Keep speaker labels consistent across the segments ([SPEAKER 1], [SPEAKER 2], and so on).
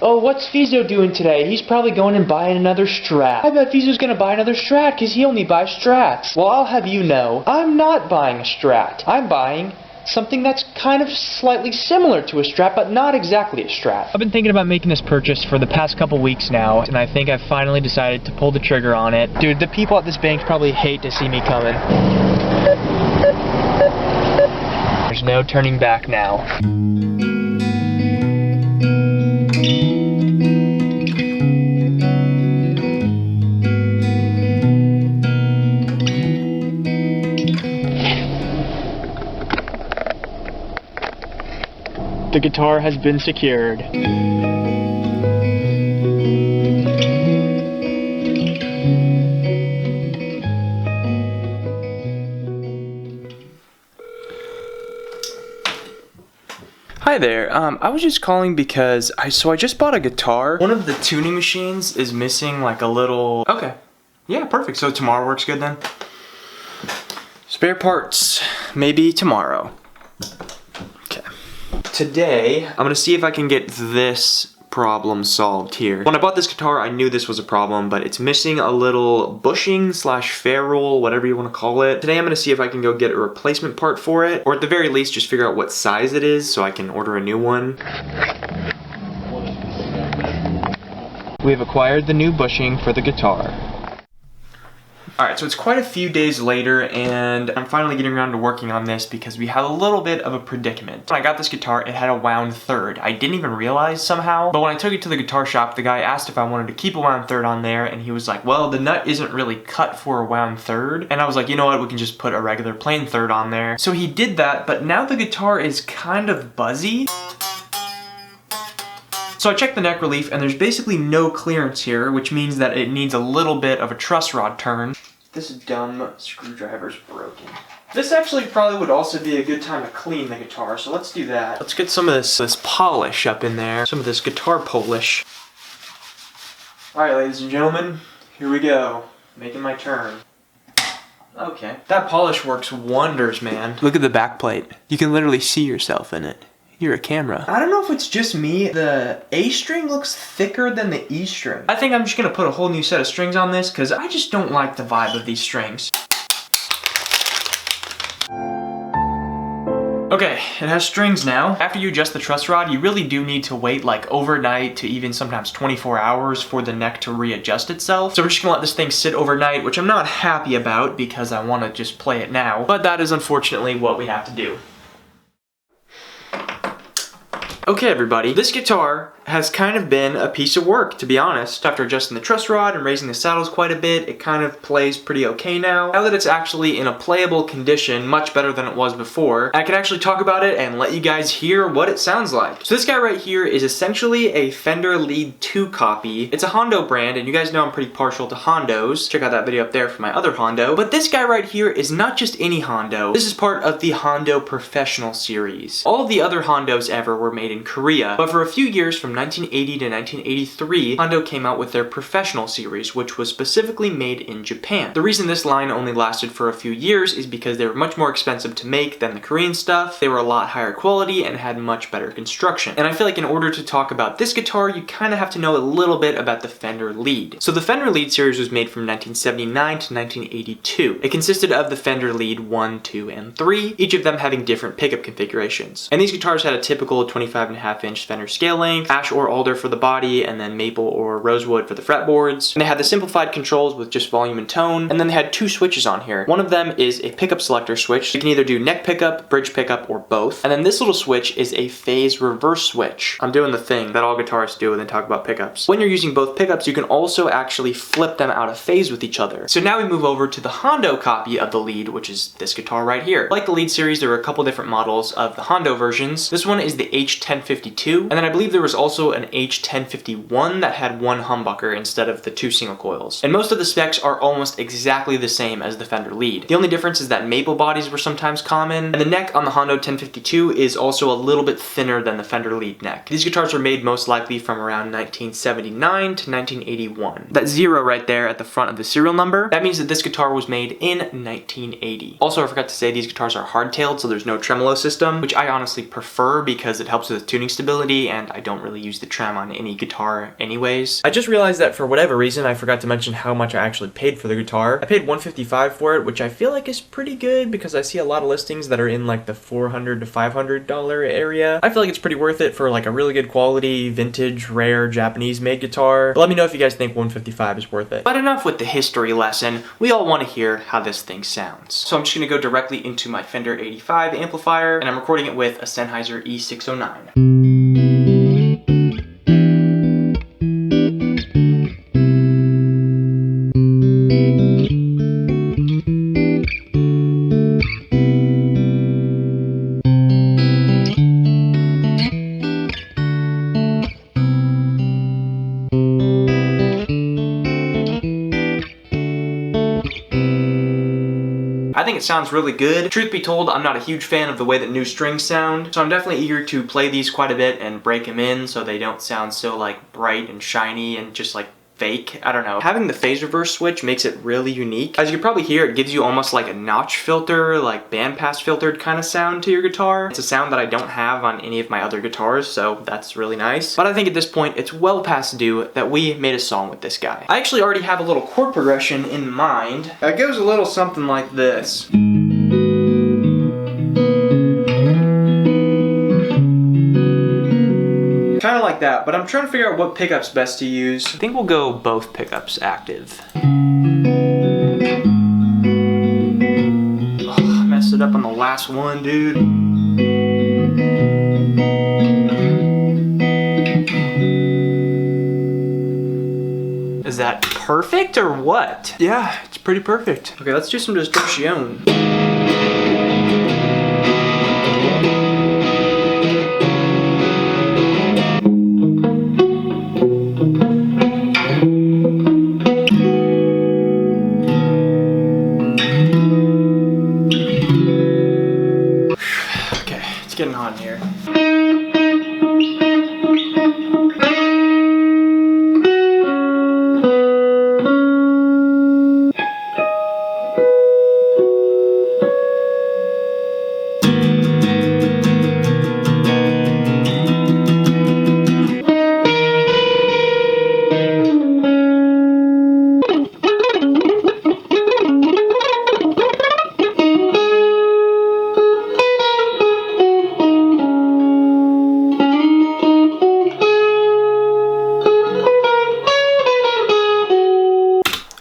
[SPEAKER 1] Oh, what's Feezo doing today? He's probably going and buying another Strat. I bet Feezo's gonna buy another Strat because he only buys Strats. Well, I'll have you know, I'm not buying a Strat. I'm buying something that's kind of slightly similar to a Strat, but not exactly a Strat. I've been thinking about making this purchase for the past couple weeks now, and I think I've finally decided to pull the trigger on it. Dude, the people at this bank probably hate to see me coming. There's no turning back now. The guitar has been secured. Hi there, I was just calling because I just bought a guitar. One of the tuning machines is missing like a little... Okay, yeah, perfect. So tomorrow works good then? Spare parts, maybe tomorrow. Today, I'm gonna see if I can get this problem solved here. When I bought this guitar, I knew this was a problem, but it's missing a little bushing slash ferrule, whatever you want to call it. Today I'm gonna see if I can go get a replacement part for it, or at the very least just figure out what size it is so I can order a new one. We have acquired the new bushing for the guitar. Alright, so it's quite a few days later, and I'm finally getting around to working on this because we have a little bit of a predicament. When I got this guitar, it had a wound third. I didn't even realize somehow, but when I took it to the guitar shop, the guy asked if I wanted to keep a wound third on there, and he was like, well, the nut isn't really cut for a wound third. And I was like, you know what, we can just put a regular plain third on there. So he did that, but now the guitar is kind of buzzy. So I checked the neck relief, and there's basically no clearance here, which means that it needs a little bit of a truss rod turn. This dumb screwdriver's broken. This actually probably would also be a good time to clean the guitar, so let's do that. Let's get some of this polish up in there, some of this guitar polish. Alright, ladies and gentlemen, here we go. Making my turn. Okay. That polish works wonders, man. Look at the back plate. You can literally see yourself in it. You're a camera. I don't know if it's just me. The A string looks thicker than the E string. I think I'm just gonna put a whole new set of strings on this because I just don't like the vibe of these strings. Okay, it has strings now. After you adjust the truss rod, you really do need to wait like overnight to even sometimes 24 hours for the neck to readjust itself. So we're just gonna let this thing sit overnight, which I'm not happy about because I wanna just play it now. But that is unfortunately what we have to do. Okay everybody, this guitar has kind of been a piece of work, to be honest. After adjusting the truss rod and raising the saddles quite a bit, it kind of plays pretty okay now. Now that it's actually in a playable condition, much better than it was before, I can actually talk about it and let you guys hear what it sounds like. So this guy right here is essentially a Fender Lead II copy. It's a Hondo brand, and you guys know I'm pretty partial to Hondos. Check out that video up there for my other Hondo. But this guy right here is not just any Hondo. This is part of the Hondo Professional series. All of the other Hondos ever were made in Korea, but for a few years from 1980 to 1983, Hondo came out with their Professional series, which was specifically made in Japan. The reason this line only lasted for a few years is because they were much more expensive to make than the Korean stuff. They were a lot higher quality and had much better construction. And I feel like in order to talk about this guitar, you kind of have to know a little bit about the Fender Lead. So the Fender Lead series was made from 1979 to 1982. It consisted of the Fender Lead 1, 2, and 3, each of them having different pickup configurations. And these guitars had a typical 25.5-inch Fender scale length, ash or alder for the body, and then maple or rosewood for the fretboards. And they had the simplified controls with just volume and tone, and then they had two switches on here. One of them is a pickup selector switch. You can either do neck pickup, bridge pickup, or both. And then this little switch is a phase reverse switch. I'm doing the thing that all guitarists do when they talk about pickups. When you're using both pickups, you can also actually flip them out of phase with each other. So now we move over to the Hondo copy of the Lead, which is this guitar right here. Like the Lead series, there were a couple different models of the Hondo versions. This one is the H-1052, and then I believe there was also an H-1051 that had one humbucker instead of the two single coils. And most of the specs are almost exactly the same as the Fender Lead. The only difference is that maple bodies were sometimes common, and the neck on the Hondo 1052 is also a little bit thinner than the Fender Lead neck. These guitars were made most likely from around 1979 to 1981. That 0 right there at the front of the serial number, that means that this guitar was made in 1980. Also, I forgot to say these guitars are hardtailed, so there's no tremolo system, which I honestly prefer because it helps with tuning stability and I don't really use the trem on any guitar anyways. I just realized that for whatever reason, I forgot to mention how much I actually paid for the guitar. I paid $155 for it, which I feel like is pretty good because I see a lot of listings that are in like the $400 to $500 area. I feel like it's pretty worth it for like a really good quality, vintage, rare, Japanese made guitar. But let me know if you guys think $155 is worth it. But enough with the history lesson. We all want to hear how this thing sounds. So I'm just going to go directly into my Fender 85 amplifier, and I'm recording it with a Sennheiser E609. I think it sounds really good. Truth be told, I'm not a huge fan of the way that new strings sound, so I'm definitely eager to play these quite a bit and break them in so they don't sound so like bright and shiny and just like fake. I don't know. Having the phase reverse switch makes it really unique. As you can probably hear, it gives you almost like a notch filter, like bandpass filtered kind of sound to your guitar. It's a sound that I don't have on any of my other guitars, so that's really nice. But I think at this point, it's well past due that we made a song with this guy. I actually already have a little chord progression in mind. It goes a little something like this. Kind of like that, but I'm trying to figure out what pickup's best to use. I think we'll go both pickups active. Oh, I messed it up on the last one, dude. Is that perfect or what? Yeah, it's pretty perfect. Okay, let's do some distortion. Getting on here.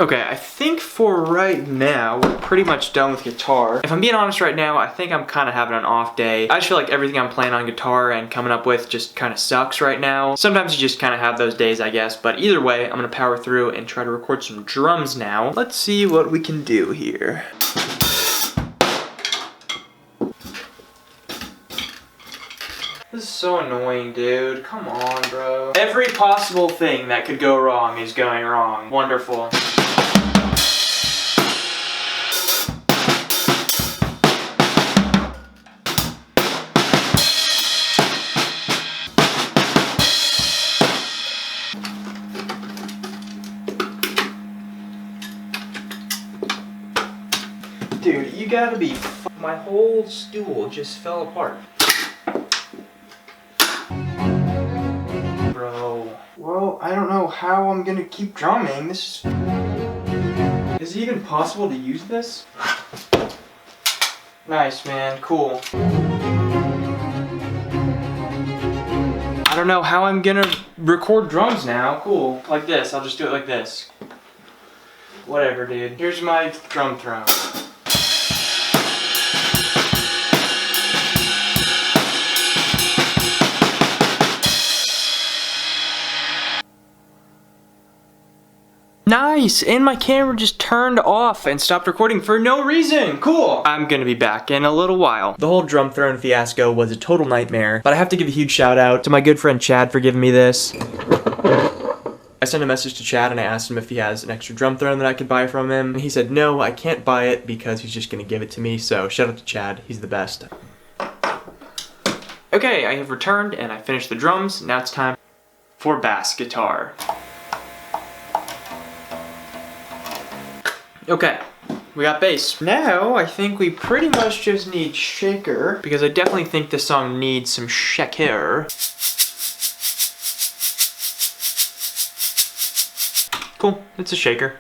[SPEAKER 1] Okay, I think for right now, we're pretty much done with guitar. If I'm being honest right now, I think I'm kind of having an off day. I just feel like everything I'm playing on guitar and coming up with just kind of sucks right now. Sometimes you just kind of have those days, I guess, but either way, I'm gonna power through and try to record some drums now. Let's see what we can do here. This is so annoying, dude. Come on, bro. Every possible thing that could go wrong is going wrong. Wonderful. Dude, you gotta be my whole stool just fell apart. Bro. Well, I don't know how I'm gonna keep drumming. This is it even possible to use this? Nice, man. Cool. I don't know how I'm gonna record drums now. Cool. Like this. I'll just do it like this. Whatever, dude. Here's my drum throw. Nice, and my camera just turned off and stopped recording for no reason. Cool. I'm gonna be back in a little while. The whole drum throne fiasco was a total nightmare, but I have to give a huge shout out to my good friend Chad for giving me this. I sent a message to Chad and I asked him if he has an extra drum throne that I could buy from him. And he said, no, I can't buy it because he's just gonna give it to me. So shout out to Chad, he's the best. Okay, I have returned and I finished the drums. Now it's time for bass guitar. Okay, we got bass. Now, I think we pretty much just need shaker, because I definitely think this song needs some shaker. cool. It's a shaker.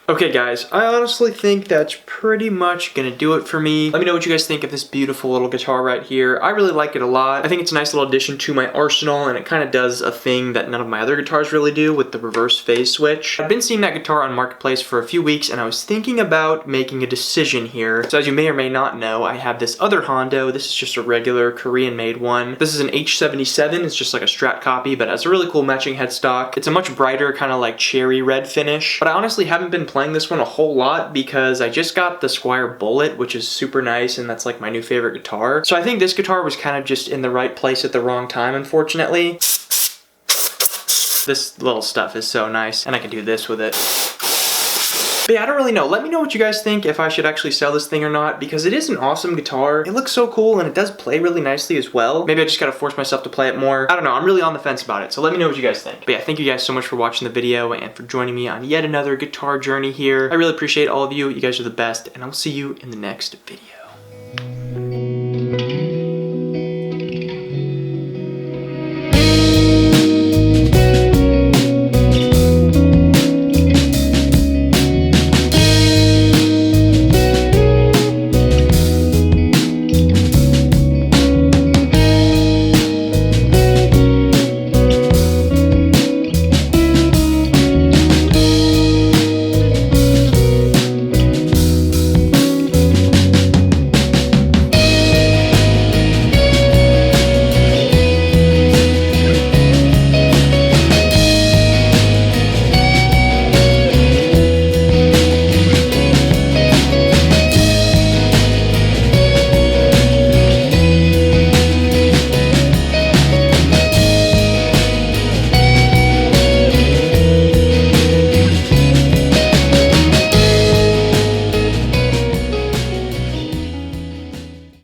[SPEAKER 1] Okay guys, I honestly think that's pretty much gonna do it for me. Let me know what you guys think of this beautiful little guitar right here. I really like it a lot. I think it's a nice little addition to my arsenal, and it kind of does a thing that none of my other guitars really do with the reverse phase switch. I've been seeing that guitar on Marketplace for a few weeks, and I was thinking about making a decision here. So as you may or may not know, I have this other Hondo. This is just a regular Korean-made one. This is an H-1052. It's just like a Strat copy, but it has a really cool matching headstock. It's a much brighter kind of like cherry red finish, but I honestly haven't been playing this one a whole lot because I just got the Squire Bullet, which is super nice, and that's like my new favorite guitar. So I think this guitar was kind of just in the right place at the wrong time, unfortunately. This little stuff is so nice, and I can do this with it. But yeah, I don't really know. Let me know what you guys think, if I should actually sell this thing or not, because it is an awesome guitar. It looks so cool, and it does play really nicely as well. Maybe I just gotta force myself to play it more. I don't know, I'm really on the fence about it, so let me know what you guys think. But yeah, thank you guys so much for watching the video and for joining me on yet another guitar journey here. I really appreciate all of you. You guys are the best, and I'll see you in the next video.